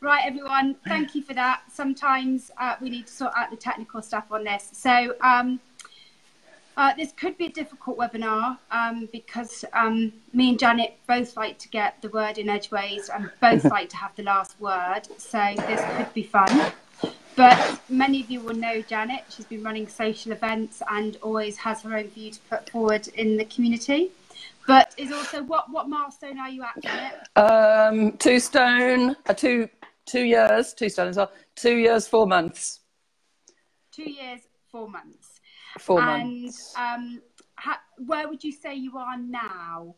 Right, everyone, thank you for that. Sometimes we need to sort out the technical stuff on this. So this could be a difficult webinar because me and Janet both like to get the word in edgeways and both like to have the last word. So this could be fun. But many of you will know Janet. She's been running social events and always has her own view to put forward in the community. But is also, what milestone are you at, Janet? 2 stone, 2 years, 2 stone as well, 2 years, 4 months. 2 years, 4 months. 4 months. And where would you say you are now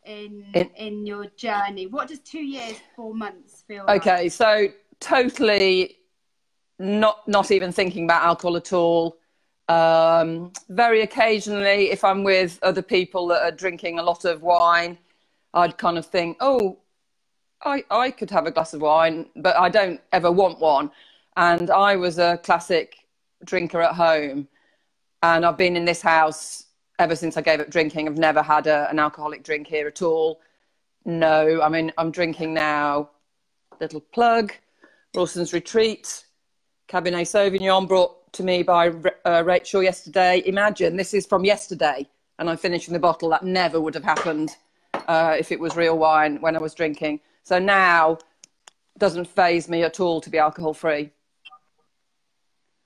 in your journey? What does 2 years, 4 months feel like? Okay, so totally not even thinking about alcohol at all. Very occasionally, if I'm with other people that are drinking a lot of wine, I'd kind of think, oh, I could have a glass of wine, but I don't ever want one. And I was a classic drinker at home, and I've been in this house ever since I gave up drinking. I've never had an alcoholic drink here at all. No, I mean, I'm drinking now, little plug, Rawson's Retreat, Cabernet Sauvignon, brought to me by Rachel yesterday. Imagine, this is from yesterday, and I'm finishing the bottle. That never would have happened if it was real wine when I was drinking. So now, it doesn't faze me at all to be alcohol-free.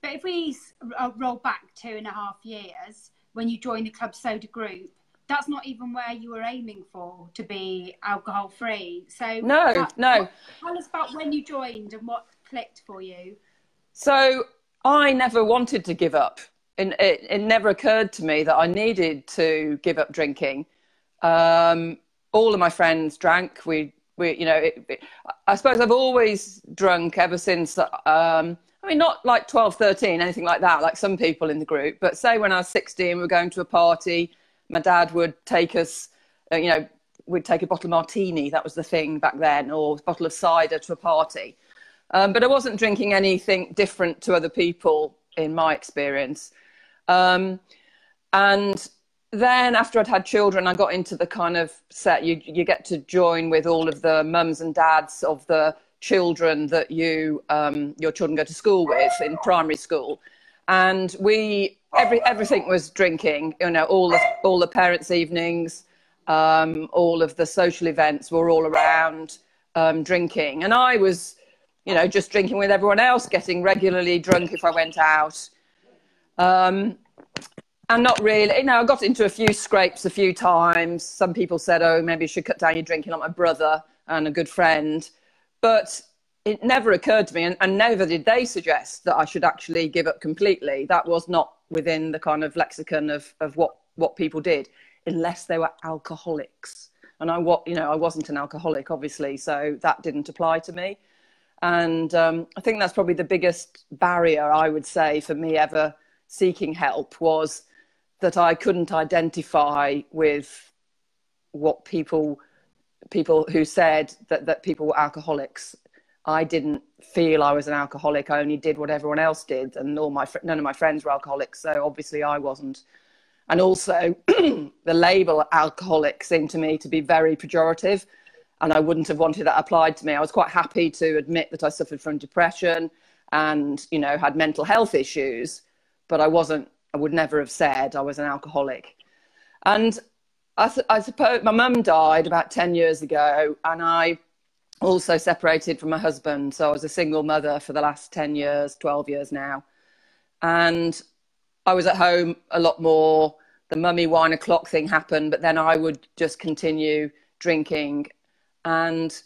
But if we roll back 2.5 years, when you joined the Club Soda group, that's not even where you were aiming for, to be alcohol-free. So no. Tell us about when you joined and what clicked for you. So I never wanted to give up. It never occurred to me that I needed to give up drinking. All of my friends drank. We you know, I suppose I've always drunk ever since. I mean, not like 12, 13, anything like that, like some people in the group. But say when I was 16, we were going to a party, my dad would take us, you know, we'd take a bottle of martini. That was the thing back then, or a bottle of cider to a party. But I wasn't drinking anything different to other people in my experience. And then after I'd had children, I got into the kind of set, you get to join with all of the mums and dads of the children that your children go to school with in primary school. And everything was drinking, you know, all the parents' evenings, all of the social events were all around drinking. And I was, you know, just drinking with everyone else, getting regularly drunk if I went out. And not really, you know, I got into a few scrapes a few times. Some people said, oh, maybe you should cut down your drinking, like my brother and a good friend. But it never occurred to me, and never did they suggest that I should actually give up completely. That was not within the kind of lexicon of what people did, unless they were alcoholics. And I wasn't an alcoholic, obviously, so that didn't apply to me. And I think that's probably the biggest barrier, I would say, for me ever seeking help, was that I couldn't identify with what people who said that people were alcoholics. I didn't feel I was an alcoholic. I only did what everyone else did, and none of my friends were alcoholics, so obviously I wasn't. And also, the label alcoholic seemed to me to be very pejorative, and I wouldn't have wanted that applied to me. I was quite happy to admit that I suffered from depression and, you know, had mental health issues, but I would never have said I was an alcoholic. And I suppose my mum died about 10 years ago, and I also separated from my husband. So I was a single mother for the last 10 years, 12 years now. And I was at home a lot more. The mummy wine o'clock thing happened, but then I would just continue drinking. And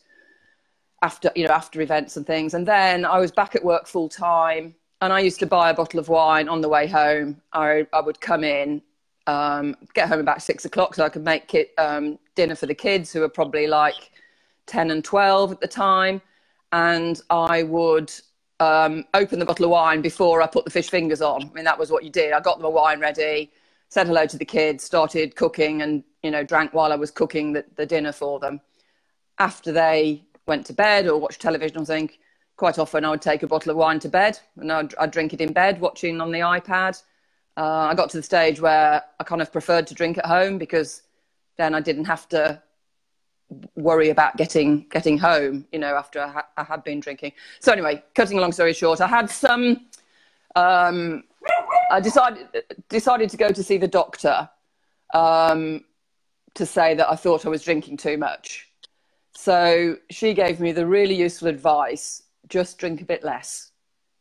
after events and things. And then I was back at work full time, and I used to buy a bottle of wine on the way home. I would come in, get home about 6 o'clock so I could make dinner for the kids, who were probably like 10 and 12 at the time. And I would open the bottle of wine before I put the fish fingers on. I mean, that was what you did. I got the wine ready, said hello to the kids, started cooking, and, you know, drank while I was cooking the dinner for them. After they went to bed or watched television or something, quite often I would take a bottle of wine to bed, and I'd drink it in bed, watching on the iPad. I got to the stage where I kind of preferred to drink at home, because then I didn't have to worry about getting home, you know, after I had been drinking. So anyway, cutting a long story short, I had some. I decided to go to see the doctor to say that I thought I was drinking too much. So she gave me the really useful advice: just drink a bit less.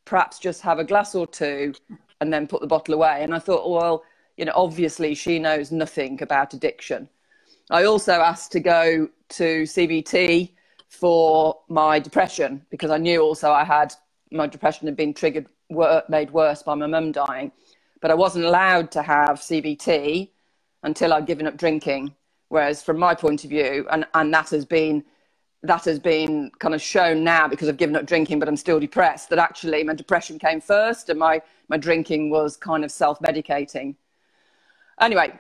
Perhaps just have a glass or two and then put the bottle away. And I thought, well, you know, obviously she knows nothing about addiction. I also asked to go to CBT for my depression, because I knew also my depression had been made worse by my mum dying. But I wasn't allowed to have CBT until I'd given up drinking. Whereas from my point of view, and that has been kind of shown now, because I've given up drinking, but I'm still depressed, that actually my depression came first and my drinking was kind of self-medicating. Anyway,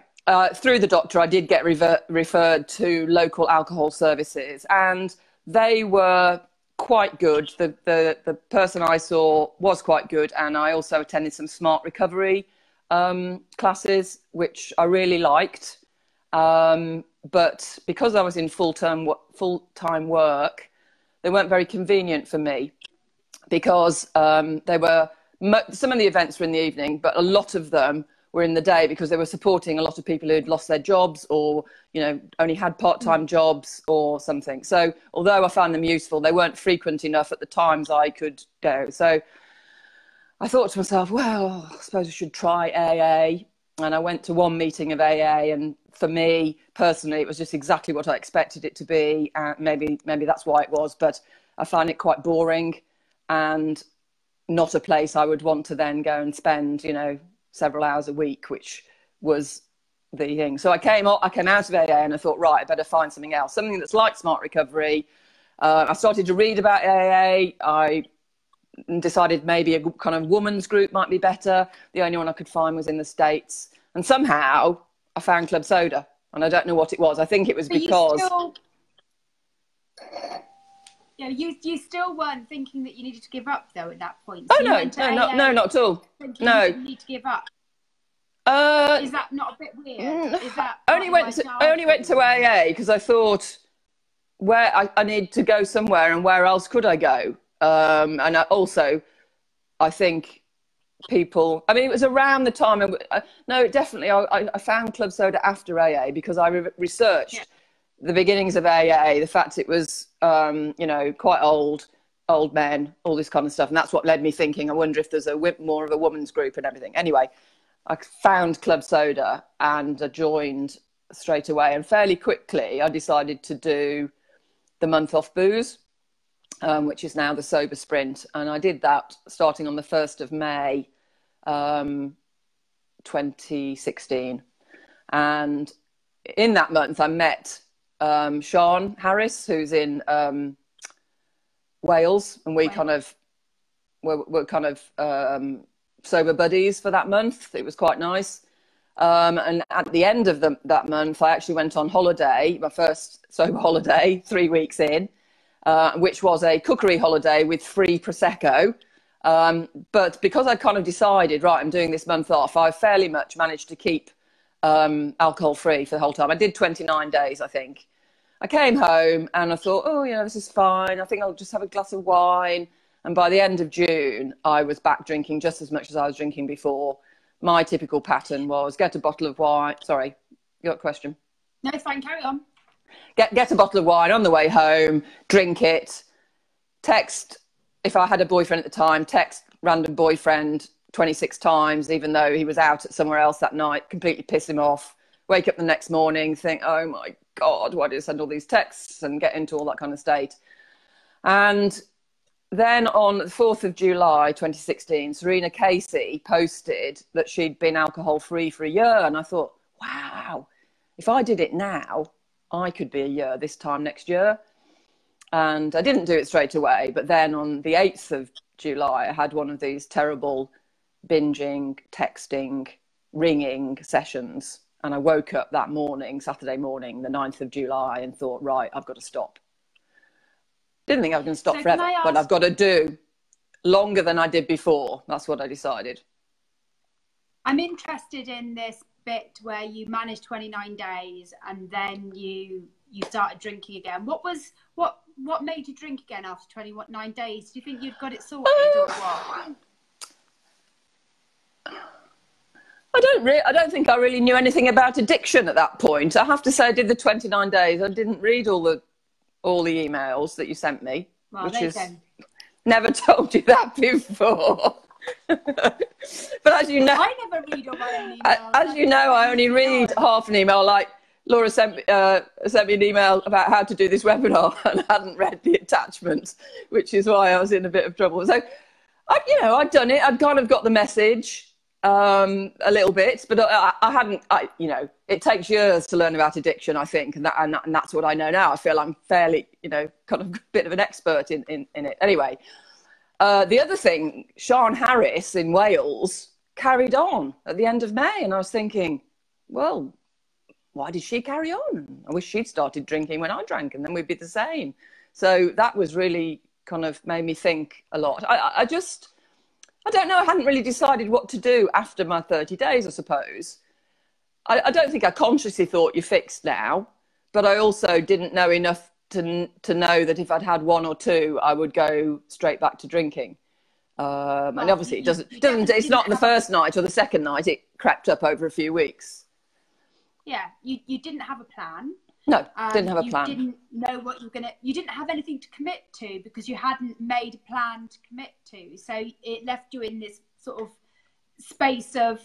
through the doctor, I did get referred to local alcohol services, and they were quite good. The person I saw was quite good, and I also attended some smart recovery classes, which I really liked. But because I was in full-time work, they weren't very convenient for me, because some of the events were in the evening, but a lot of them were in the day, because they were supporting a lot of people who'd lost their jobs, or, you know, only had part-time jobs or something. So although I found them useful, they weren't frequent enough at the times I could go. So I thought to myself, well, I suppose I should try AA. And I went to one meeting of AA, and for me personally, it was just exactly what I expected it to be. Maybe that's why it was, but I found it quite boring and not a place I would want to then go and spend, you know, several hours a week, which was the thing. So I came out of AA and I thought, right, I better find something else, something that's like smart recovery. I started to read about AA. I decided maybe a kind of woman's group might be better. The only one I could find was in the States. And somehow I found Club Soda, and I don't know what it was. I think it was because... You still weren't thinking that you needed to give up, though, at that point. So no, not at all. No. You need to give up. Is that not a bit weird? Is that I only went to AA because I thought, where I need to go somewhere, and where else could I go? And I think people, I mean, it was around the time, I found Club Soda after AA, because I researched the beginnings of AA, the fact it was, you know, quite old men, all this kind of stuff. And that's what led me thinking, I wonder if there's more of a women's group and everything. Anyway, I found Club Soda and I joined straight away. And fairly quickly, I decided to do the month off booze, which is now the Sober Sprint. And I did that starting on the 1st of May, 2016. And in that month, I met Sean Harris, who's in Wales, and we kind of were kind of sober buddies for that month. It was quite nice. And at the end of that month, I actually went on holiday, my first sober holiday, 3 weeks in, which was a cookery holiday with free Prosecco. But because I kind of decided, right, I'm doing this month off, I fairly much managed to keep alcohol free for the whole time. I did 29 days, I think. I came home and I thought, oh, you know, this is fine. I think I'll just have a glass of wine. And by the end of June, I was back drinking just as much as I was drinking before. My typical pattern was get a bottle of wine. Sorry, you got a question? No, it's fine. Carry on. Get a bottle of wine on the way home, drink it, text, if I had a boyfriend at the time, text random boyfriend 26 times, even though he was out at somewhere else that night, completely piss him off. Wake up the next morning, think, oh my God, why did I send all these texts, and get into all that kind of state. And then on the 4th of July, 2016, Serena Casey posted that she'd been alcohol-free for a year. And I thought, wow, if I did it now, I could be a year this time next year. And I didn't do it straight away. But then on the 8th of July, I had one of these terrible binging, texting, ringing sessions. And I woke up that morning, Saturday morning, the 9th of July, and thought, right, I've got to stop. Didn't think I was going to stop forever, but I've got to do longer than I did before. That's what I decided. I'm interested in this bit where you managed 29 days and then you you started drinking again. What made you drink again after 29 days? Do you think you'd got it sorted or what? I don't think I really knew anything about addiction at that point. I have to say, I did the 29 days. I didn't read all the emails that you sent me, Well, which is then. Never told you that before. But as you know, I never read all my own emails. As you know, I only read half an email. Like Laura sent me an email about how to do this webinar, and I hadn't read the attachment, which is why I was in a bit of trouble. So, I'd done it. I'd kind of got the message. A little bit, but I hadn't. It takes years to learn about addiction, I think, and that's what I know now. I feel I'm fairly, kind of a bit of an expert in it. Anyway, the other thing, Sian Harris in Wales carried on at the end of May, and I was thinking, well, why did she carry on? I wish she'd started drinking when I drank, and then we'd be the same. So that was really kind of made me think a lot. I don't know. I hadn't really decided what to do after my 30 days, I suppose. I don't think I consciously thought you're fixed now, but I also didn't know enough to know that if I'd had one or two, I would go straight back to drinking. And obviously it doesn't, it's not the first night or the second night. It crept up over a few weeks. Yeah. You didn't have a plan. No, didn't have a plan. You didn't know what you didn't have anything to commit to because you hadn't made a plan to commit to. So it left you in this sort of space of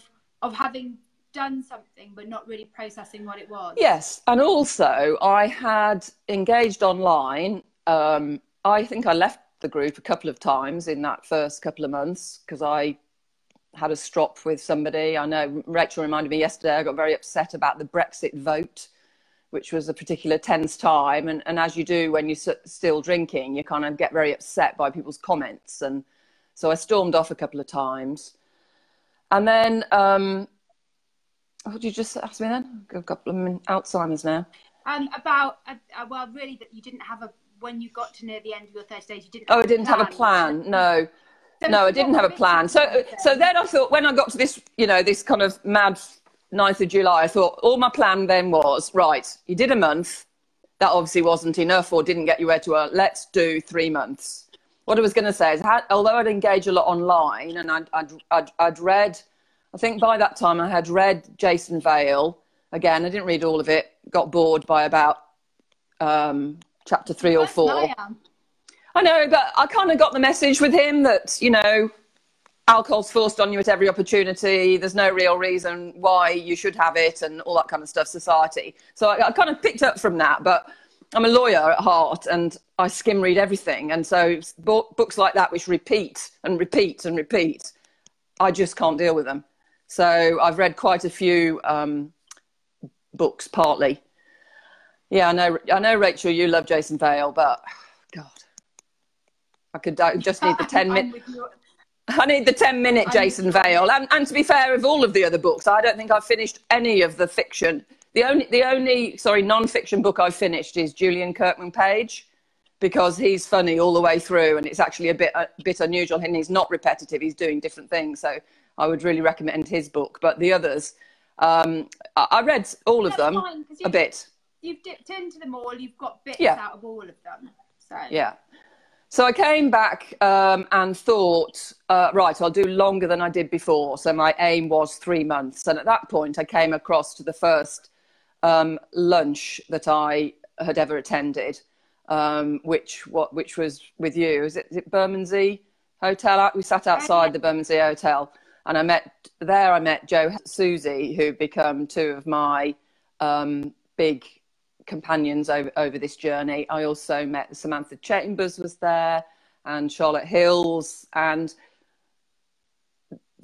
having done something but not really processing what it was. Yes, and also I had engaged online. I think I left the group a couple of times in that first couple of months because I had a strop with somebody. I know Rachel reminded me yesterday, I got very upset about the Brexit vote, which was a particular tense time. And as you do when you're still drinking, you kind of get very upset by people's comments. And so I stormed off a couple of times. And then, what did you just ask me then? I've got Alzheimer's now. Well, really that you didn't have when you got to near the end of your 30 days, you didn't I didn't have a plan, no. No, I didn't have a plan. So then I thought, when I got to this, this kind of mad 9th of July, I thought all my plan then was, right, you did a month. That obviously wasn't enough or didn't get you where to work. Let's do 3 months. What I was going to say is, although I'd engaged a lot online and I'd read, I think by that time I had read Jason Vale. Again, I didn't read all of it. Got bored by about chapter 3 or 4. I know, but I kind of got the message with him that, alcohol's forced on you at every opportunity. There's no real reason why you should have it and all that kind of stuff, society. So I kind of picked up from that, but I'm a lawyer at heart and I skim read everything. And so books like that, which repeat and repeat and repeat, I just can't deal with them. So I've read quite a few books, partly. Yeah, I know, Rachel, you love Jason Vale, but God, I just need the 10-minute... I need the 10-minute Jason Vale. And to be fair, of all of the other books, I don't think I've finished any of the fiction. The only non-fiction book I've finished is Julian Kirkman Page, because he's funny all the way through and it's actually a bit unusual and he's not repetitive. He's doing different things. So I would really recommend his book. But the others, I read all of them a bit. You've dipped into them all. You've got bits out of all of them. So. Yeah. So I came back and thought, right, I'll do longer than I did before. So my aim was 3 months. And at that point, I came across to the first lunch that I had ever attended, which was with you. Is it Bermondsey Hotel? We sat outside the Bermondsey Hotel. And I met Joe and Susie, who've become two of my big companions over this journey. I also met Samantha Chambers was there, and Charlotte Hills, and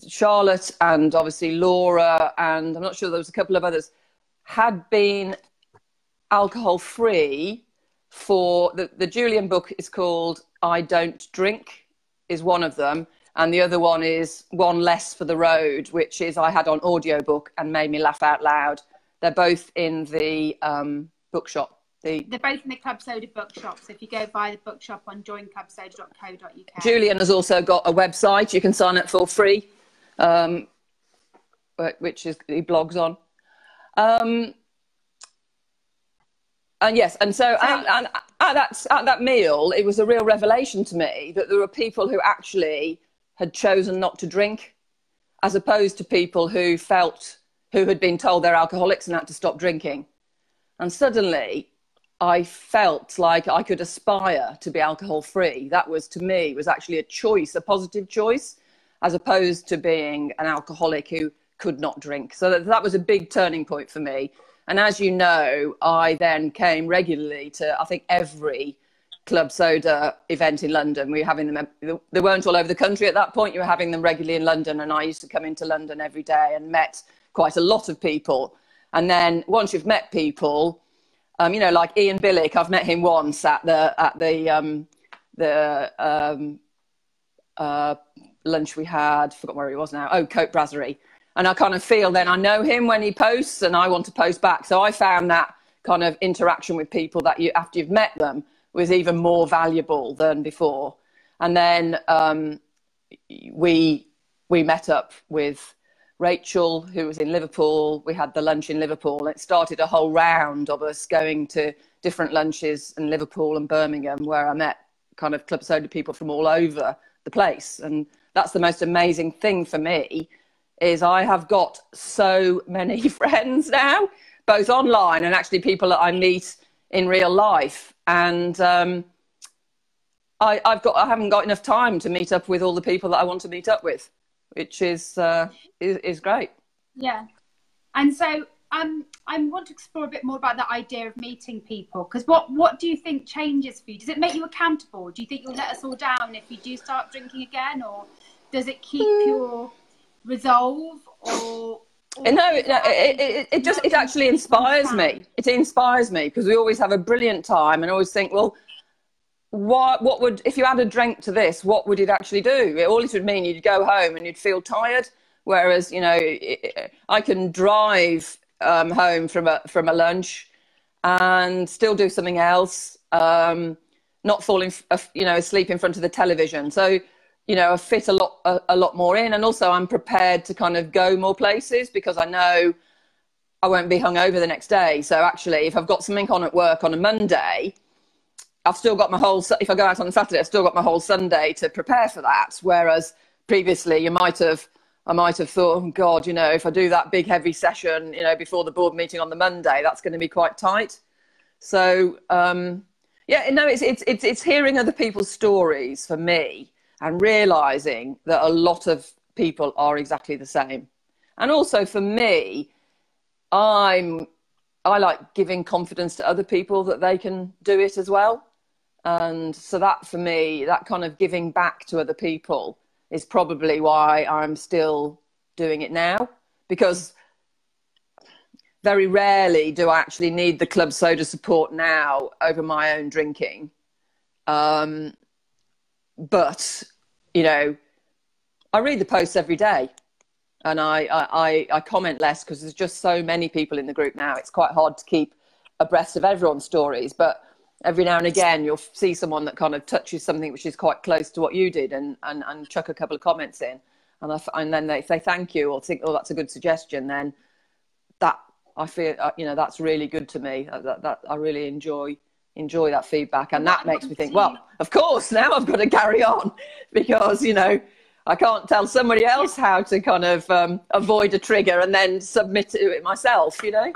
Charlotte, and obviously Laura, and I'm not sure there was a couple of others, had been alcohol free for the Julian book is called I Don't Drink, is one of them, and the other one is One Less for the Road, which is I had on audiobook and made me laugh out loud. They're both in the bookshop. They're both in the Club Soda bookshop. So if you go by the bookshop on joinclubsoda.co.uk. Julian has also got a website you can sign up for free, which is he blogs on. And yes, and so at that meal, it was a real revelation to me that there were people who actually had chosen not to drink, as opposed to people who had been told they're alcoholics and had to stop drinking. And suddenly I felt like I could aspire to be alcohol free. That was, to me, was actually a choice, a positive choice, as opposed to being an alcoholic who could not drink. So that was a big turning point for me. And as you know, I then came regularly to, I think, every club soda event in London. We were having them, they weren't all over the country at that point. You were having them regularly in London. And I used to come into London every day and met quite a lot of people. And then once you've met people, you know, like Ian Billick, I've met him once at the lunch we had, forgot where he was now. Oh, Coke Brasserie. And I kind of feel then I know him when he posts and I want to post back. So I found that kind of interaction with people that you, after you've met them, was even more valuable than before. And then we met up with Rachel, who was in Liverpool. We had the lunch in Liverpool. It started a whole round of us going to different lunches in Liverpool and Birmingham, where I met kind of club soda people from all over the place. And that's the most amazing thing for me, is I have got so many friends now, both online and actually people that I meet in real life. And I haven't got enough time to meet up with all the people that I want to meet up with, which is great. Yeah. And so I want to explore a bit more about the idea of meeting people, because what do you think changes for you? Does it make you accountable? Do you think you'll let us all down if you do start drinking again, or does it keep your resolve? Or no, it actually inspires me. It inspires me because we always have a brilliant time and always think, well, what would, if you add a drink to this, what would it actually do? All it would mean, you'd go home and you'd feel tired. Whereas, you know, I can drive home from a lunch and still do something else, not falling, you know, asleep in front of the television. So, you know, I fit a lot more in, and also I'm prepared to kind of go more places because I know I won't be hungover the next day. So actually, if I've got something on at work on a Monday, I've still got my whole, if I go out on Saturday, I've still got my whole Sunday to prepare for that. Whereas previously I might have thought, oh God, you know, if I do that big heavy session, you know, before the board meeting on the Monday, that's going to be quite tight. So, yeah, no, it's hearing other people's stories for me and realizing that a lot of people are exactly the same. And also for me, I like giving confidence to other people that they can do it as well. And so that, for me, that kind of giving back to other people is probably why I'm still doing it now, because very rarely do I actually need the club soda support now over my own drinking. But, you know, I read the posts every day and I comment less because there's just so many people in the group now. It's quite hard to keep abreast of everyone's stories, but every now and again you'll see someone that kind of touches something which is quite close to what you did and chuck a couple of comments in, and then they say thank you or think, oh, that's a good suggestion. Then that, I feel, you know, that's really good to me. That I really enjoy that feedback, and that makes me think, well, of course, now I've got to carry on, because, you know, I can't tell somebody else how to kind of avoid a trigger and then submit to it myself, you know.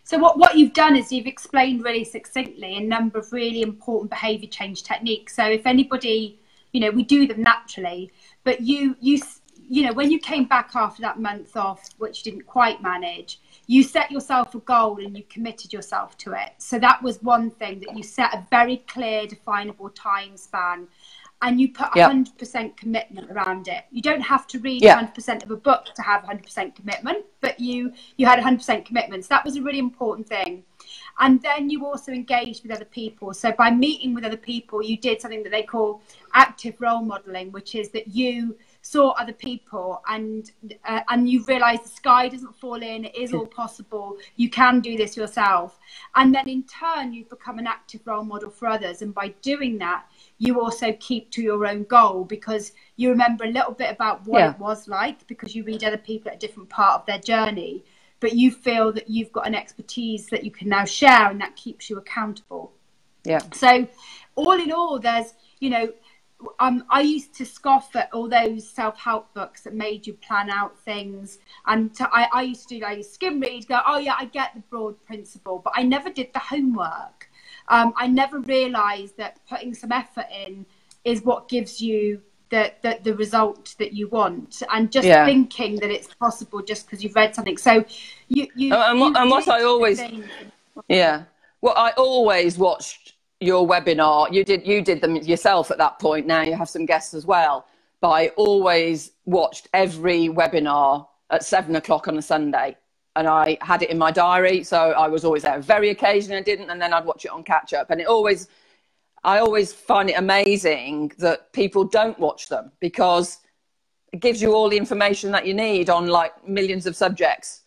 So what you've done is you've explained really succinctly a number of really important behaviour change techniques. So if anybody, you know, we do them naturally, but you know, when you came back after that month off, which you didn't quite manage, you set yourself a goal and you committed yourself to it. So that was one thing, that you set a very clear, definable time span, and you put 100% commitment around it. You don't have to read 100% of a book to have 100% commitment, but you had 100% commitment. So that was a really important thing. And then you also engaged with other people. So by meeting with other people, you did something that they call active role modeling, which is that you saw other people and you realized the sky doesn't fall in, it is all possible, you can do this yourself. And then in turn, you've become an active role model for others. And by doing that, you also keep to your own goal, because you remember a little bit about what it was like, because you read other people at a different part of their journey. but you feel that you've got an expertise that you can now share, and that keeps you accountable. Yeah. So all in all, there's, you know, I used to scoff at all those self-help books that made you plan out things. And I used to do, like, skim read, go, oh yeah, I get the broad principle, but I never did the homework. I never realised that putting some effort in is what gives you the result that you want, and just thinking that it's possible just because you've read something. So what I always, well, I always watched your webinar. You did them yourself at that point. Now you have some guests as well, but I always watched every webinar at 7 o'clock on a Sunday, and I had it in my diary, so I was always there. Very occasionally I didn't, and then I'd watch it on catch up. And I always find it amazing that people don't watch them, because it gives you all the information that you need on, like, millions of subjects.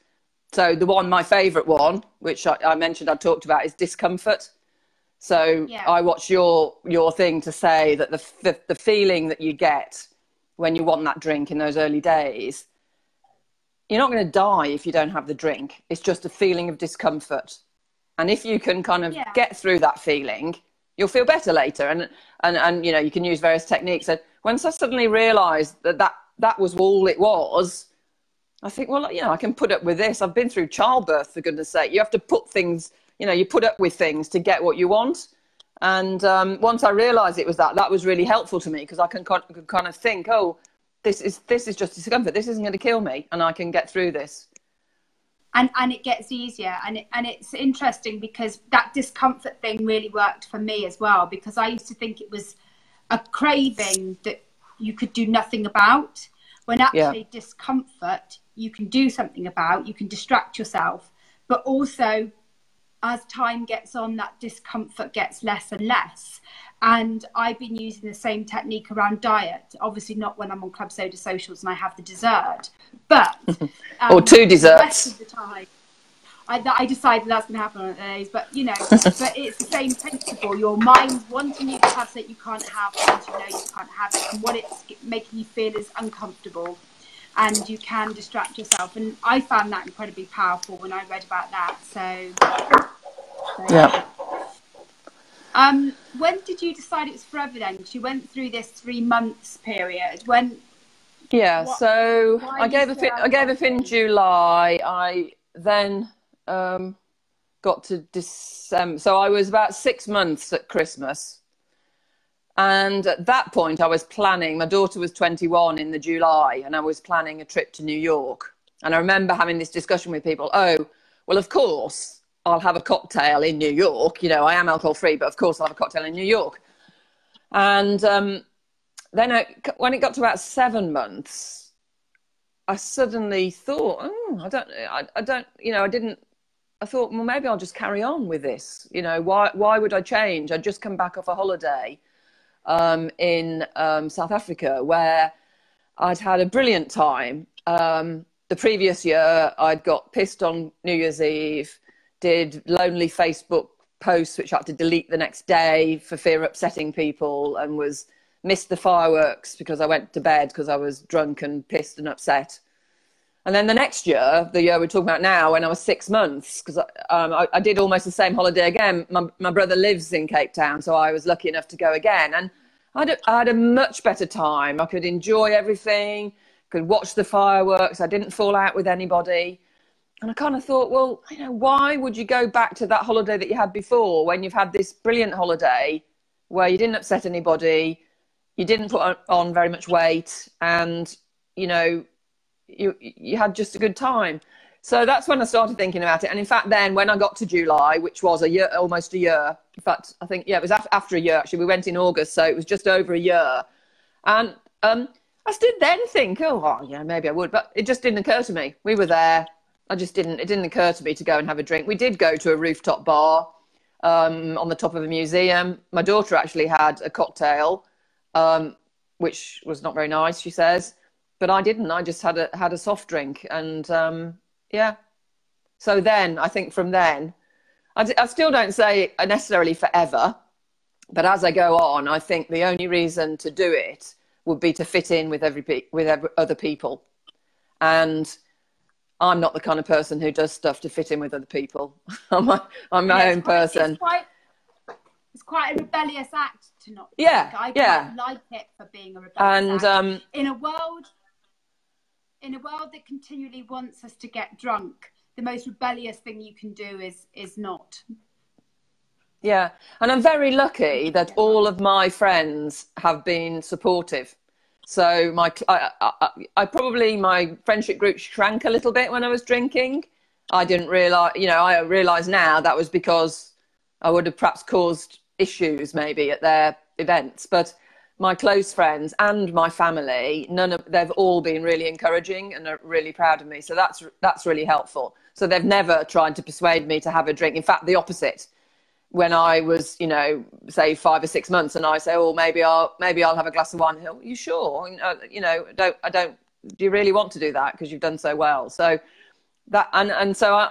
So my favourite one, which I mentioned I talked about, is discomfort. So I watch your thing to say that the feeling that you get when you want that drink in those early days, you're not going to die if you don't have the drink. It's just a feeling of discomfort. And if you can kind of get through that feeling, you'll feel better later. And you know, you can use various techniques. And once I suddenly realised that was all it was, I think, well, you know, I can put up with this. I've been through childbirth, for goodness sake. You have to put things, you know, you put up with things to get what you want. And once I realised it was that was really helpful to me, because I could kind of think, oh, this is just discomfort. This isn't going to kill me, and I can get through this. And it gets easier. And it's interesting, because that discomfort thing really worked for me as well, because I used to think it was a craving that you could do nothing about, when actually discomfort you can do something about, you can distract yourself. But also, as time gets on, that discomfort gets less and less. And I've been using the same technique around diet. Obviously not when I'm on Club Soda Socials and I have the dessert, but or 2 desserts. The rest of the time, I decided that's going to happen on days. But you know, but it's the same principle. Your mind wanting you to have something you can't have, and you know you can't have it, and what it's making you feel is uncomfortable, and you can distract yourself. And I found that incredibly powerful when I read about that. So yeah. When did you decide it was forever then? Because you went through this 3 months period. When? Yeah. So I gave up in July. I then got to December. So I was about 6 months at Christmas. And at that point I was planning, my daughter was 21 in the July, and I was planning a trip to New York. And I remember having this discussion with people. Oh, well, of course I'll have a cocktail in New York. You know, I am alcohol free, but of course I'll have a cocktail in New York. And then when it got to about 7 months, I suddenly thought, oh, I thought, well, maybe I'll just carry on with this. You know, why would I change? I'd just come back off a holiday in South Africa, where I'd had a brilliant time. The previous year, I'd got pissed on New Year's Eve, did lonely Facebook posts, which I had to delete the next day for fear of upsetting people, and missed the fireworks because I went to bed because I was drunk and pissed and upset. And then the next year, the year we're talking about now, when I was 6 months, because I did almost the same holiday again. My brother lives in Cape Town, so I was lucky enough to go again. And I had a much better time. I could enjoy everything, could watch the fireworks. I didn't fall out with anybody. And I kind of thought, well, you know, why would you go back to that holiday that you had before, when you've had this brilliant holiday where you didn't upset anybody, you didn't put on very much weight, and, you know, you had just a good time. So that's when I started thinking about it. And in fact, then when I got to July, which was almost a year, in fact, I think, it was after a year, actually. We went in August, so it was just over a year. And I did then think, yeah, maybe I would, but it just didn't occur to me. We were there. It didn't occur to me to go and have a drink. We did go to a rooftop bar on the top of a museum. My daughter actually had a cocktail, which was not very nice, she says. But I didn't. I just had a soft drink. And yeah. So then, I think from then, I still don't say necessarily forever, but as I go on, I think the only reason to do it would be to fit in with other people. And I'm not the kind of person who does stuff to fit in with other people. I'm my own person. It's quite a rebellious act to not drink. Yeah, I yeah. quite like it for being a rebellious act. In a world that continually wants us to get drunk, the most rebellious thing you can do is not. Yeah, and I'm very lucky that all of my friends have been supportive. So I probably, my friendship group shrank a little bit when I was drinking. I didn't realise, you know, I realise now that was because I would have perhaps caused issues maybe at their events. But my close friends and my family, they've all been really encouraging and are really proud of me. So that's really helpful. So they've never tried to persuade me to have a drink. In fact, the opposite. When I was, you know, say 5 or 6 months, and I say, oh, maybe I'll have a glass of wine. Are you sure? You know, I don't. Do you really want to do that because you've done so well? So that, and so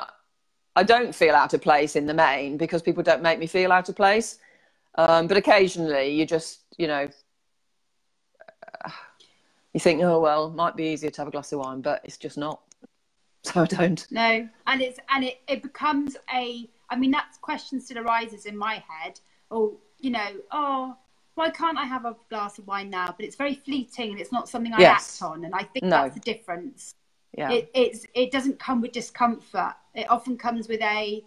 I don't feel out of place in the main because people don't make me feel out of place. But occasionally, you just, you know, you think, oh well, it might be easier to have a glass of wine, but it's just not. So I don't. No, and it becomes a. I mean, that question still arises in my head. Oh, you know, oh, why can't I have a glass of wine now? But it's very fleeting and it's not something I act on. And I think that's the difference. Yeah. It doesn't come with discomfort. It often comes with a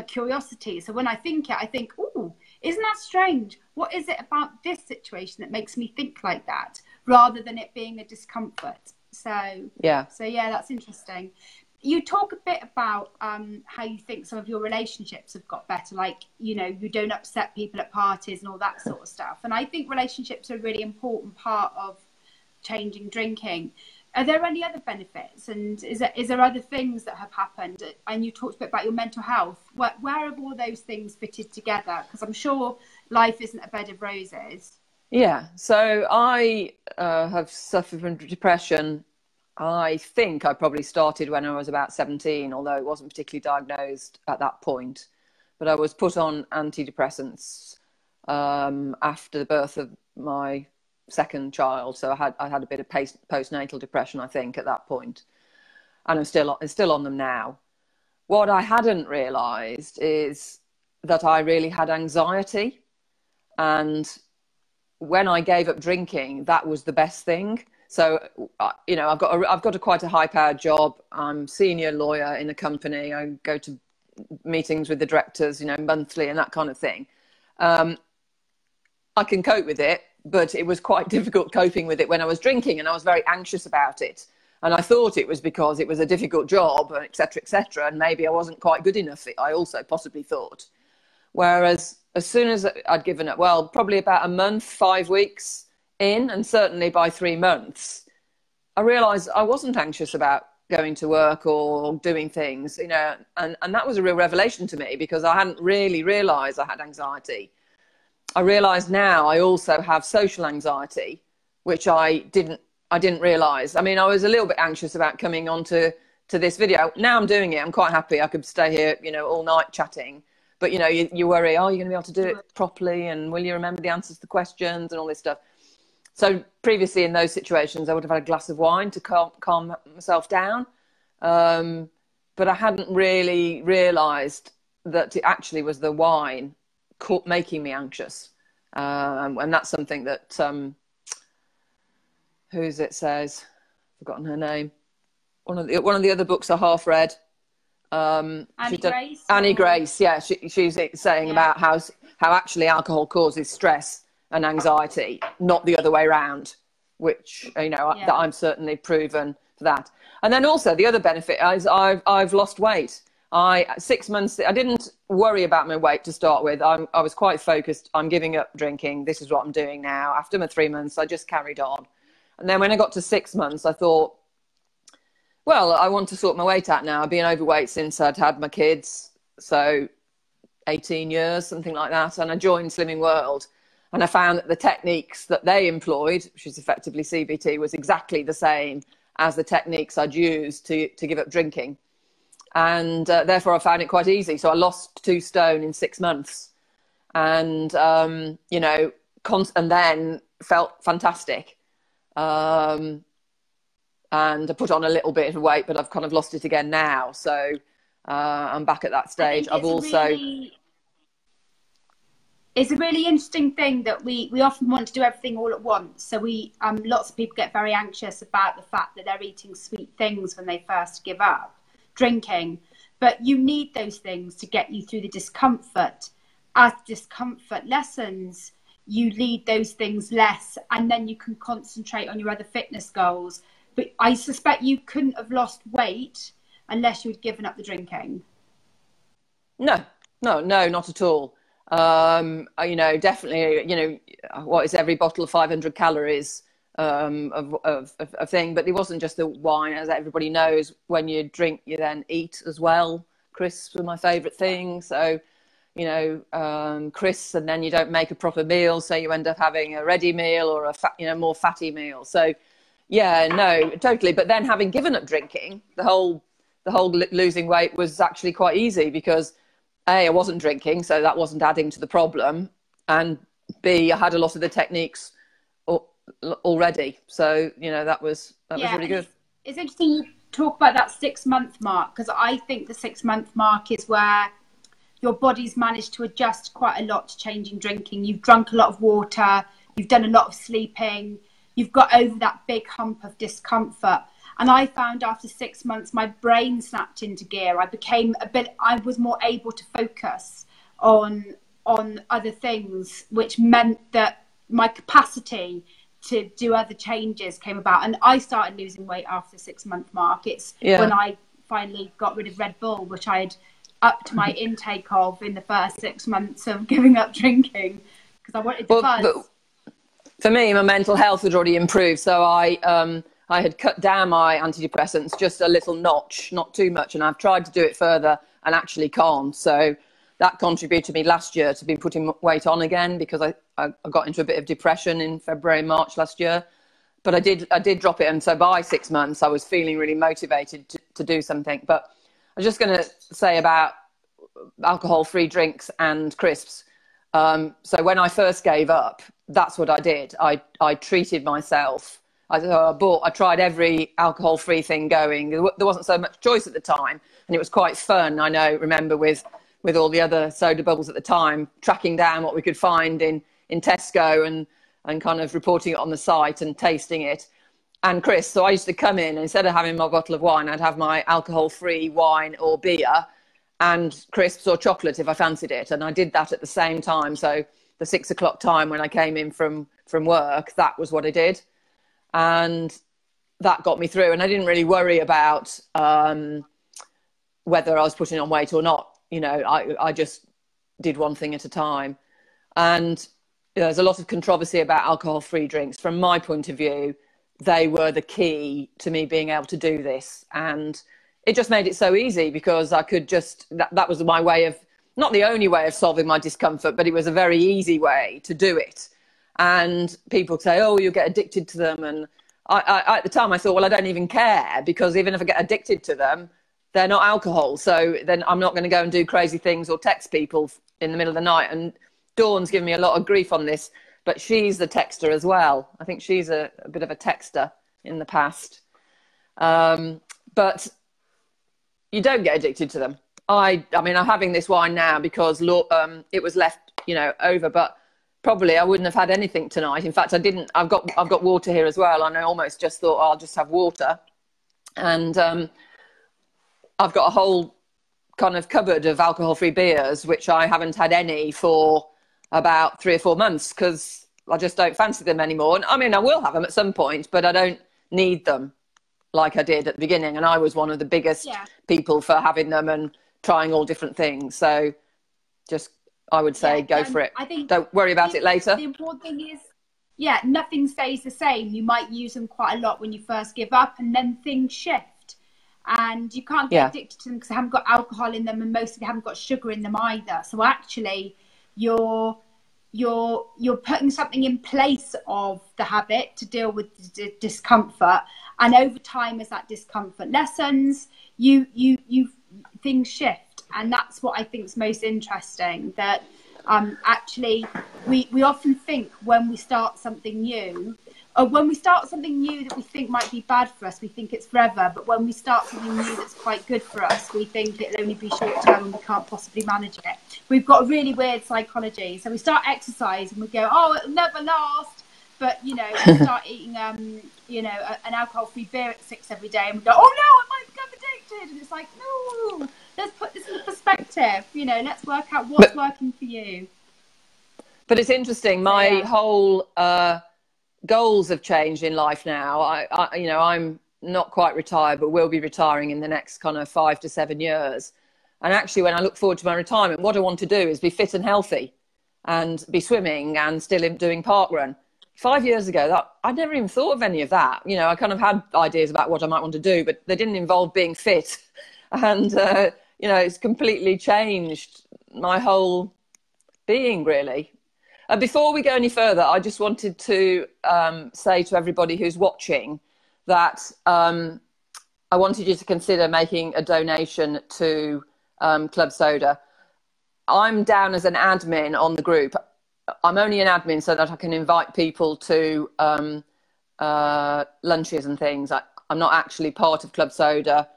curiosity. So when I think it, I think, oh, isn't that strange? What is it about this situation that makes me think like that? Rather than it being a discomfort. So yeah, that's interesting. You talk a bit about how you think some of your relationships have got better, like, you know, you don't upset people at parties and all that sort of stuff. And I think relationships are a really important part of changing drinking. Are there any other benefits? And is there other things that have happened? And you talked a bit about your mental health. Where have all those things fitted together? Because I'm sure life isn't a bed of roses. Yeah, so I have suffered from depression. I think I probably started when I was about 17, although it wasn't particularly diagnosed at that point. But I was put on antidepressants after the birth of my second child. So I had a bit of postnatal depression, I think, at that point. And I'm still on them now. What I hadn't realised is that I really had anxiety. And when I gave up drinking, that was the best thing. So, you know, I've got quite a high-powered job. I'm senior lawyer in a company. I go to meetings with the directors, you know, monthly and that kind of thing. I can cope with it, but it was quite difficult coping with it when I was drinking, and I was very anxious about it. And I thought it was because it was a difficult job, et cetera, and maybe I wasn't quite good enough. I also possibly thought. Whereas as soon as I'd given up, well, probably about a month, 5 weeks in, and certainly by 3 months, I realised I wasn't anxious about going to work or doing things, you know, and that was a real revelation to me because I hadn't really realised I had anxiety. I realise now I also have social anxiety, which I didn't realise. I mean, I was a little bit anxious about coming on to this video. Now I'm doing it. I'm quite happy. I could stay here, you know, all night chatting. But, you know, you worry, oh, you're going to be able to do it properly, and will you remember the answers to the questions and all this stuff? So previously in those situations, I would have had a glass of wine to calm myself down. But I hadn't really realised that it actually was the wine making me anxious. And that's something that, says? I've forgotten her name. One of the other books I half read. Annie Grace, yeah. She's saying about how actually alcohol causes stress and anxiety, not the other way around, which, you know, that I'm certainly proven for that. And then also the other benefit is I've lost weight. 6 months, I didn't worry about my weight to start with. I was quite focused. I'm giving up drinking. This is what I'm doing now. After my 3 months, I just carried on. And then when I got to 6 months, I thought, well, I want to sort my weight out now. I've been overweight since I'd had my kids, so 18 years, something like that. And I joined Slimming World, and I found that the techniques that they employed, which is effectively CBT, was exactly the same as the techniques I'd used to give up drinking. And therefore, I found it quite easy. So I lost 2 stone in 6 months, and you know, and then felt fantastic. and I put on a little bit of weight, but I've kind of lost it again now. So I'm back at that stage. I've also... It's a really interesting thing that we often want to do everything all at once. So lots of people get very anxious about the fact that they're eating sweet things when they first give up drinking. But you need those things to get you through the discomfort. As discomfort lessens, you need those things less, and then you can concentrate on your other fitness goals. But I suspect you couldn't have lost weight unless you'd given up the drinking. No, not at all. You know, definitely, you know, what is every bottle of 500 calories of thing, but it wasn't just the wine. As everybody knows, when you drink, you then eat as well. Crisps were my favourite thing. So, you know, crisps, and then you don't make a proper meal, so you end up having a ready meal or a more fatty meal. So, yeah, no, totally. But then having given up drinking, the whole losing weight was actually quite easy because A, I wasn't drinking, so that wasn't adding to the problem, and B, I had a lot of the techniques already. So, you know, that was really good. It's interesting you talk about that 6-month mark, because I think the 6-month mark is where your body's managed to adjust quite a lot to changing drinking. You've drunk a lot of water, you've done a lot of sleeping, you've got over that big hump of discomfort. And I found after 6 months, my brain snapped into gear. I was more able to focus on other things, which meant that my capacity to do other changes came about. And I started losing weight after the 6-month mark. It's when I finally got rid of Red Bull, which I'd upped my intake of in the first 6 months of giving up drinking, because I wanted to buzz. But for me, my mental health had already improved. So I had cut down my antidepressants just a little notch, not too much, and I've tried to do it further and actually can't. So that contributed to me last year to be putting weight on again, because I got into a bit of depression in February, March last year. But I did drop it, and so by 6 months I was feeling really motivated to do something. But I'm just going to say about alcohol-free drinks and crisps. So when I first gave up, that's what I did. I treated myself. I tried every alcohol-free thing going. There wasn't so much choice at the time, and it was quite fun. I remember with all the other soda bubbles at the time, tracking down what we could find in Tesco and kind of reporting it on the site and tasting it. And crisps. So I used to come in, and instead of having my bottle of wine, I'd have my alcohol-free wine or beer and crisps or chocolate if I fancied it. And I did that at the same time. So the 6 o'clock time when I came in from work, that was what I did. And that got me through, and I didn't really worry about whether I was putting on weight or not. You know, I just did one thing at a time. And you know, there's a lot of controversy about alcohol-free drinks. From my point of view, they were the key to me being able to do this, and it just made it so easy because I could just that was my way of, not the only way of solving my discomfort, but it was a very easy way to do it. And people say, oh, you'll get addicted to them. And I at the time I thought, well, I don't even care, because even if I get addicted to them, they're not alcohol. So then I'm not going to go and do crazy things or text people in the middle of the night. And Dawn's given me a lot of grief on this, but she's a texter as well. I think she's a bit of a texter in the past. But you don't get addicted to them. I mean, I'm having this wine now because it was left, you know, over, but probably I wouldn't have had anything tonight. In fact, I didn't. I've got water here as well, and I almost just thought, oh, I'll just have water. And I've got a whole kind of cupboard of alcohol-free beers, which I haven't had any for about 3 or 4 months because I just don't fancy them anymore. And I mean, I will have them at some point, but I don't need them like I did at the beginning. And I was one of the biggest people for having them and trying all different things. So just, I would say, go for it. Don't worry about it later. The important thing is, nothing stays the same. You might use them quite a lot when you first give up, and then things shift. And you can't get addicted to them because they haven't got alcohol in them, and most of them haven't got sugar in them either. So actually, you're putting something in place of the habit to deal with the discomfort. And over time, as that discomfort lessens, things shift. And that's what I think is most interesting, that actually we often think when we start something new, when we start something new that we think might be bad for us, we think it's forever. But when we start something new that's quite good for us, we think it'll only be short term and we can't possibly manage it. We've got a really weird psychology. So we start exercise and we go, oh, it'll never last. But, you know, we start eating, you know, an alcohol-free beer at 6 every day and we go, oh, no, I might become addicted. And it's like, no, let's put this into perspective. You know, let's work out what's working for you. But it's interesting. My whole goals have changed in life now. I, you know, I'm not quite retired, but will be retiring in the next kind of 5 to 7 years. And actually, when I look forward to my retirement, what I want to do is be fit and healthy and be swimming and still doing parkrun. 5 years ago, that I never even thought of any of that. You know, I kind of had ideas about what I might want to do, but they didn't involve being fit. And, you know, it's completely changed my whole being, really. Before we go any further, I just wanted to say to everybody who's watching that I wanted you to consider making a donation to Club Soda. I'm down as an admin on the group. I'm only an admin so that I can invite people to lunches and things. I'm not actually part of Club Soda.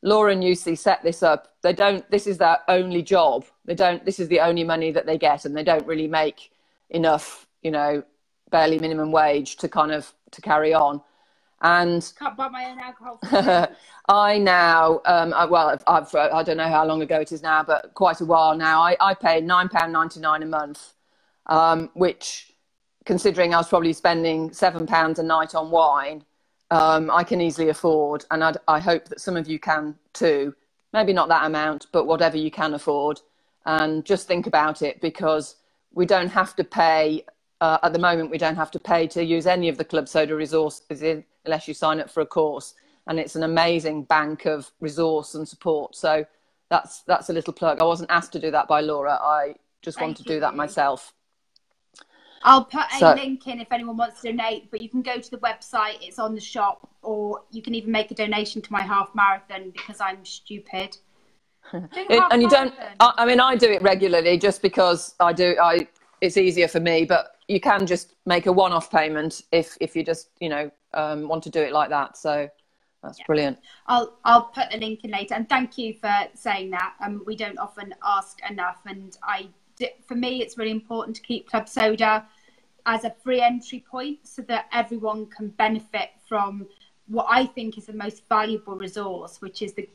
Laura and Lucy set this up. They don't. This is their only job. They don't. This is the only money that they get, and they don't really make enough, you know, barely minimum wage to kind of to carry on. And can't buy my own alcohol. I now, well, I don't know how long ago it is now, but quite a while now. I pay £9.99 a month, which, considering I was probably spending £7 a night on wine, I can easily afford, and I hope that some of you can too. Maybe not that amount, but whatever you can afford. And just think about it, because we don't have to pay, at the moment, we don't have to pay to use any of the Club Soda resources unless you sign up for a course. And it's an amazing bank of resource and support. So that's a little plug. I wasn't asked to do that by Laura. I just want to do that myself. I'll put a link in if anyone wants to donate, but you can go to the website, it's on the shop, or you can even make a donation to my half marathon because I'm stupid. And you don't, I mean, I do it regularly just because it's easier for me, but you can just make a one-off payment if you just, you know, want to do it like that. So that's brilliant. I'll put the link in later, and thank you for saying that. We don't often ask enough, and for me, it's really important to keep Club Soda as a free entry point so that everyone can benefit from what I think is the most valuable resource, which is the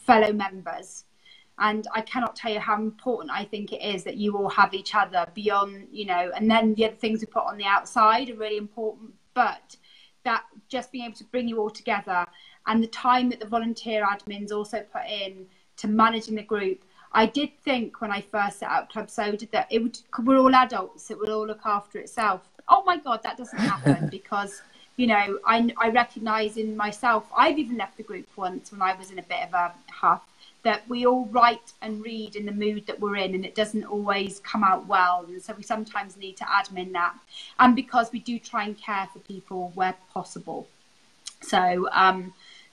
fellow members. And I cannot tell you how important I think it is that you all have each other beyond, you know, and then the other things we put on the outside are really important, but that just being able to bring you all together, and the time that the volunteer admins also put in to managing the group. I did think when I first set up Club Soda that we're all adults, it would all look after itself. Oh my God, that doesn't happen because, you know, I recognise in myself, I've even left the group once when I was in a bit of a huff, that we all write and read in the mood that we're in, and it doesn't always come out well. And so we sometimes need to admin that. And because we do try and care for people where possible. So,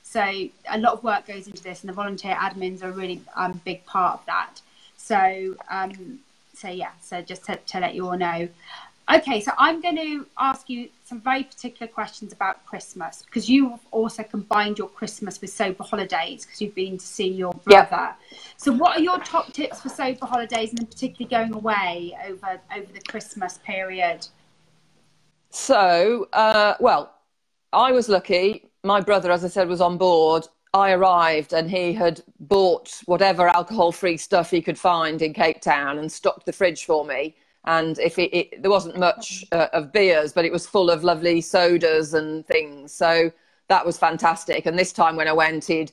so a lot of work goes into this, and the volunteer admins are a really big part of that. So, so yeah, so just to let you all know. Okay, so I'm going to ask you some very particular questions about Christmas, because you've also combined your Christmas with sober holidays because you've been to see your brother. Yeah. So what are your top tips for sober holidays, and particularly going away over the Christmas period? So, well, I was lucky. My brother, as I said, was on board. I arrived and he had bought whatever alcohol-free stuff he could find in Cape Town and stocked the fridge for me. And there wasn't much of beers, but it was full of lovely sodas and things. So that was fantastic. And this time when I went, they've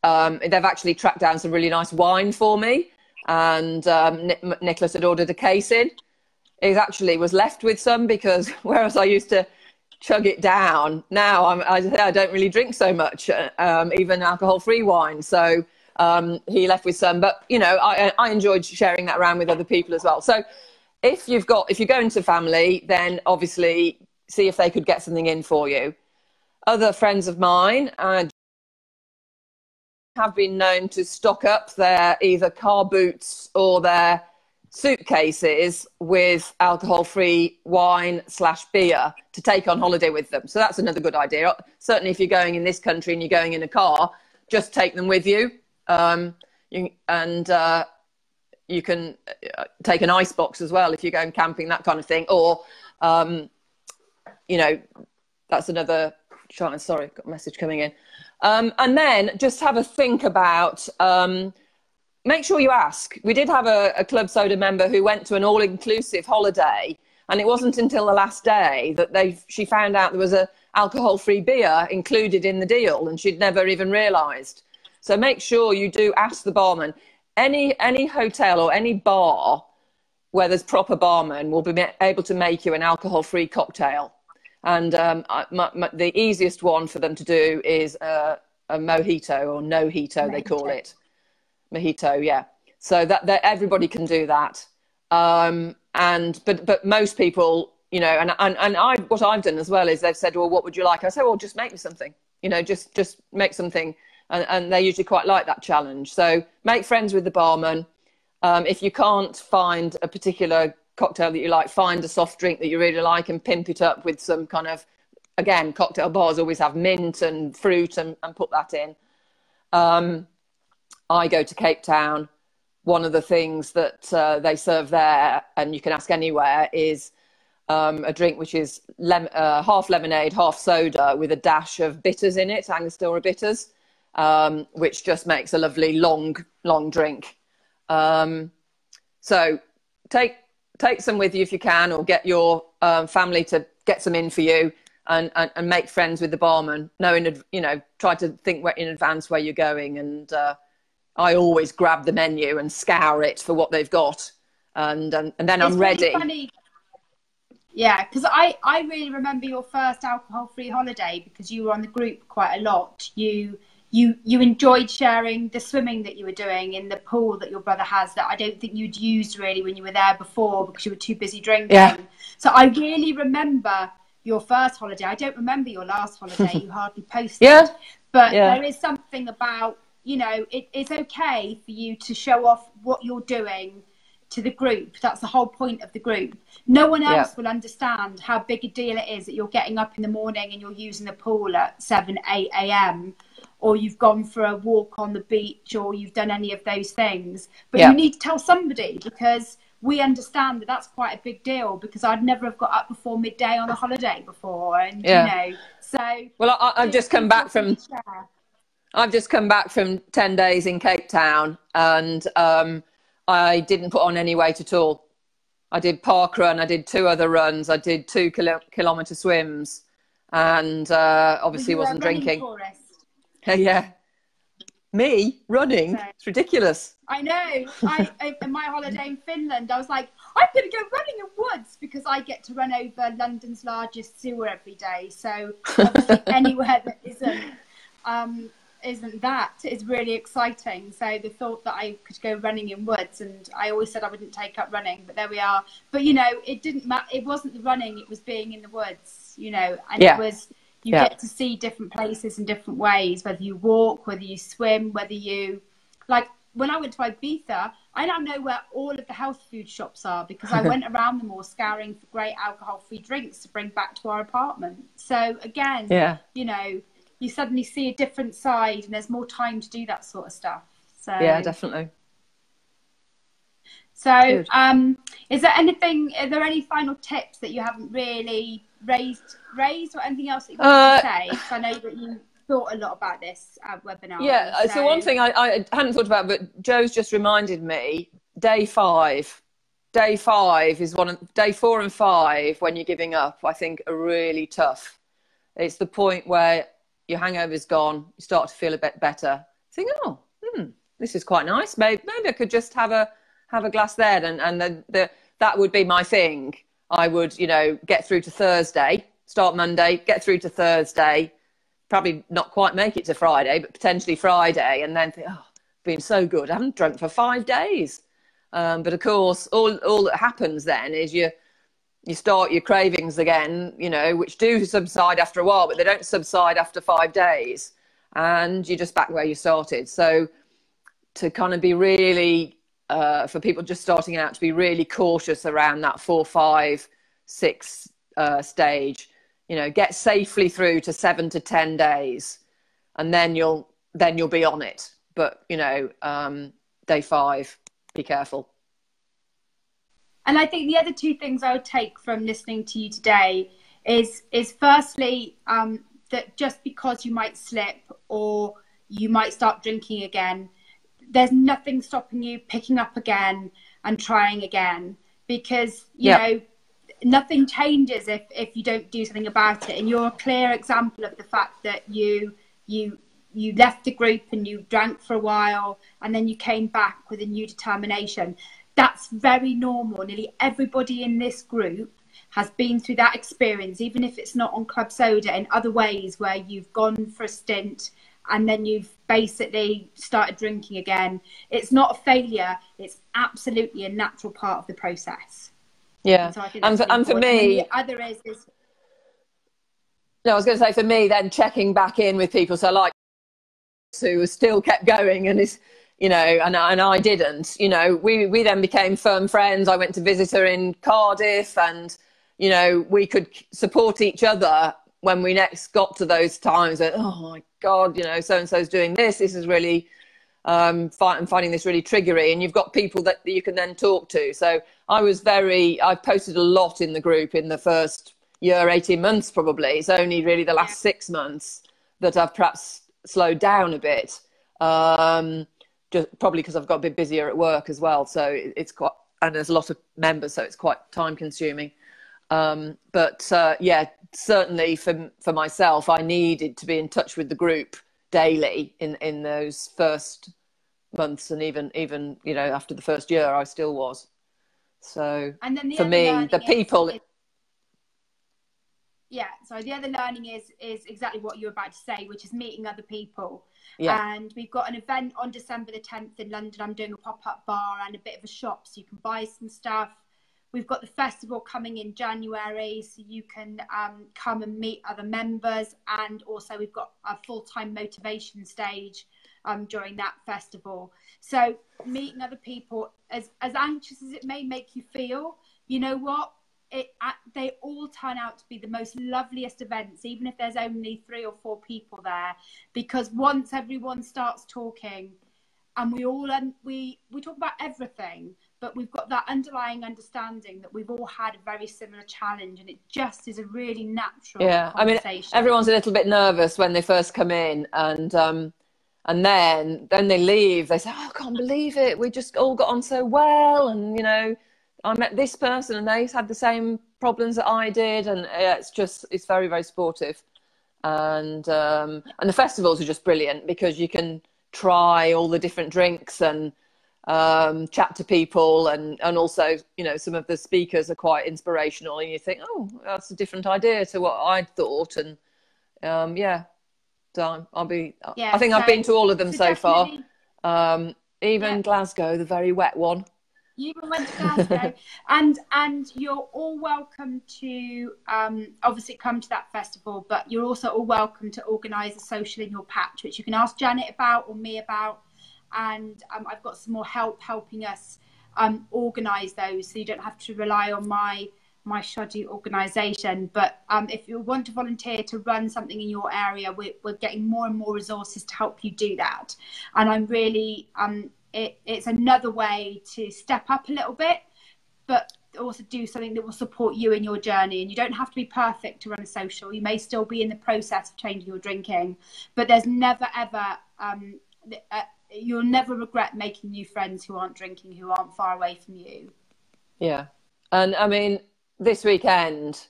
actually tracked down some really nice wine for me. And Nicholas had ordered a case in. He actually was left with some because whereas I used to chug it down, now I don't really drink so much, even alcohol-free wine. So he left with some. But, you know, I enjoyed sharing that around with other people as well. So if you're going to family, then obviously see if they could get something in for you. Other friends of mine have been known to stock up their either car boots or their suitcases with alcohol-free wine/beer to take on holiday with them. So that's another good idea. Certainly if you're going in this country and you're going in a car, just take them with you. You can take an ice box as well if you're going camping, that kind of thing. Or, you know, that's another... Sorry, got a message coming in. And then just have a think about... make sure you ask. We did have a Club Soda member who went to an all-inclusive holiday, and it wasn't until the last day that she found out there was a alcohol-free beer included in the deal, and she'd never even realised. So make sure you do ask the barman. Any hotel or any bar where there's proper barman will be able to make you an alcohol-free cocktail. And the easiest one for them to do is a mojito, or no-hito, they call it. Mojito, yeah. So that everybody can do that. But most people, you know, what I've done as well is they've said, well, what would you like? I say, well, just make me something. You know, just make something. And they usually quite like that challenge. So make friends with the barman. If you can't find a particular cocktail that you like, find a soft drink that you really like and pimp it up with some kind of, again, cocktail bars always have mint and fruit and put that in. I go to Cape Town. One of the things that they serve there, and you can ask anywhere, is a drink which is half lemonade, half soda with a dash of bitters in it, Angostura bitters. Which just makes a lovely long drink. So take some with you if you can, or get your family to get some in for you, and make friends with the barman. Try to think in advance where you're going. And I always grab the menu and scour it for what they've got, and then I'm ready. Really funny. Yeah, because I really remember your first alcohol-free holiday, because you were on the group quite a lot. You enjoyed sharing the swimming that you were doing in the pool that your brother has, that I don't think you'd used really when you were there before because you were too busy drinking. Yeah. So I really remember your first holiday. I don't remember your last holiday. You hardly posted. Yeah. But there is something about, you know, it's okay for you to show off what you're doing to the group. That's the whole point of the group. No one else will understand how big a deal it is that you're getting up in the morning and you're using the pool at 7, 8 a.m. or you've gone for a walk on the beach, or you've done any of those things. But you need to tell somebody, because we understand that that's quite a big deal, because I'd never have got up before midday on a holiday before. And, you know, so... Well, I've just come back from... I've just come back from 10 days in Cape Town, and I didn't put on any weight at all. I did park run, I did 2 other runs, I did 2 kilometre swims, and obviously wasn't drinking. Yeah. Me running? No. It's ridiculous. I know. In my holiday in Finland, I was like, I'm going to go running in woods, because I get to run over London's largest sewer every day. So obviously anywhere that isn't that is really exciting. So the thought that I could go running in woods, and I always said I wouldn't take up running, but there we are. But, you know, it didn't matter. It wasn't the running, it was being in the woods, you know, and it was... You get to see different places in different ways, whether you walk, whether you swim, whether you... Like, when I went to Ibiza, I now know where all of the health food shops are, because I went around them all scouring for great alcohol-free drinks to bring back to our apartment. So, again, you know, you suddenly see a different side, and there's more time to do that sort of stuff. So yeah, definitely. So, is there anything... Are there any final tips that you haven't really... raised or anything else that you want to say? Because I know that you thought a lot about this webinar. Yeah, so one thing I hadn't thought about, but Joe's just reminded me, day 5 is day 4 and 5, when you're giving up, I think are really tough. It's the point where your hangover's gone, you start to feel a bit better. You think, this is quite nice. Maybe I could just have a glass there, and that would be my thing. I would, you know, get through to Thursday, start Monday, get through to Thursday, probably not quite make it to Friday, but potentially Friday, and then think, oh, been so good. I haven't drunk for 5 days. But of course, all that happens then is you start your cravings again, you know, which do subside after a while, but they don't subside after 5 days. And you're just back where you started. So to kind of be really for people just starting out to be really cautious around that 4, 5, 6 stage. You know, get safely through to 7 to 10 days, and then you'll be on it. But you know, day 5, be careful. And I think the other 2 things I would take from listening to you today is firstly, that just because you might slip or you might start drinking again, there's nothing stopping you picking up again and trying again, because you know, nothing changes if you don't do something about it. And you're a clear example of the fact that you left the group and you drank for a while, and then you came back with a new determination. That's very normal. Nearly everybody in this group has been through that experience, even if it's not on club soda, in other ways where you've gone for a stint and then you've basically started drinking again. It's not a failure. It's absolutely a natural part of the process. Yeah. And for me, and the other is no, I was going to say, for me, then checking back in with people. So like, who still kept going and is, you know, and I didn't, you know, we then became firm friends. I went to visit her in Cardiff, and, you know, we could support each other when we next got to those times that, oh my God, you know, so-and-so's doing this. This is really, I'm finding this really triggery. And you've got people that you can then talk to. So I posted a lot in the group in the first year, 18 months probably. It's only really the last 6 months that I've perhaps slowed down a bit. Just probably because I've got a bit busier at work as well. So it's quite, and there's a lot of members, so it's quite time consuming. Yeah, certainly for myself, I needed to be in touch with the group daily in those first months, and even you know, after the first year, I still was. So and then for me, the people. Yeah, so the other learning is exactly what you were about to say, which is meeting other people. Yeah. And we've got an event on December the 10th in London. I'm doing a pop-up bar and a bit of a shop, so you can buy some stuff. We've got the festival coming in January, so you can come and meet other members. And also we've got a full-time motivation stage during that festival. So meeting other people, as anxious as it may make you feel, you know what? They all turn out to be the most loveliest events, even if there's only 3 or 4 people there, because once everyone starts talking, and we talk about everything, but we've got that underlying understanding that we've all had a very similar challenge, and it just is a really natural conversation. I mean, everyone's a little bit nervous when they first come in, and then they leave. They say, "Oh, I can't believe it. We just all got on so well, and you know, I met this person and they had the same problems that I did," and it's very, very supportive. And the festivals are just brilliant because you can try all the different drinks and chat to people, and also, you know, some of the speakers are quite inspirational, and you think, oh, that's a different idea to what I'd thought. And so I think I've been to all of them so far, even Glasgow, the very wet one. You went to Glasgow, and you're all welcome to obviously come to that festival, but you're also all welcome to organise a social in your patch, which you can ask Janet about or me about, and I've got some more helping us organise those, so you don't have to rely on my shoddy organisation. But if you want to volunteer to run something in your area, we're getting more and more resources to help you do that, and I'm really it's another way to step up a little bit, but also do something that will support you in your journey. And you don't have to be perfect to run a social. You may still be in the process of changing your drinking, but there's never ever you'll never regret making new friends who aren't drinking, who aren't far away from you. Yeah. And I mean, this weekend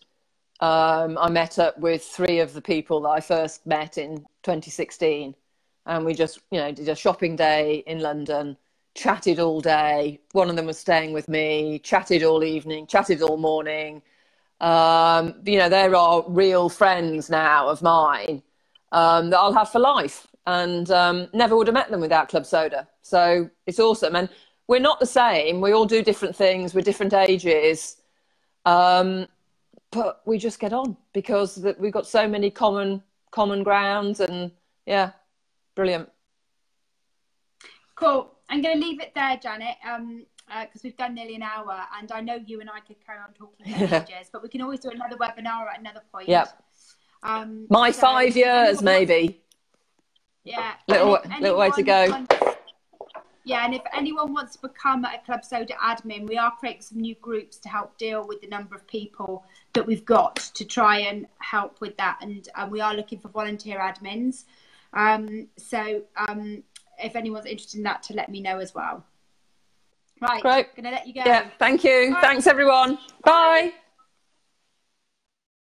I met up with 3 of the people that I first met in 2016. And we just, you know, did a shopping day in London, chatted all day. One of them was staying with me, chatted all evening, chatted all morning. You know, there are real friends now of mine that I'll have for life, and never would have met them without Club Soda. So it's awesome. And we're not the same. We all do different things. We're different ages. But we just get on because we've got so many common grounds, and yeah. Brilliant. Cool. I'm going to leave it there, Janet, because we've done nearly an hour, and I know you and I could carry on talking for ages, but we can always do another webinar at another point. Yep. My 5 years, maybe. Yeah. Little way to go. Yeah, and if anyone wants to become a Club Soda admin, we are creating some new groups to help deal with the number of people that we've got to try and help with that. And we are looking for volunteer admins. So if anyone's interested in that, to let me know as well. Right, great. Gonna let you go. Yeah, thank you. Bye. Thanks, everyone. Bye.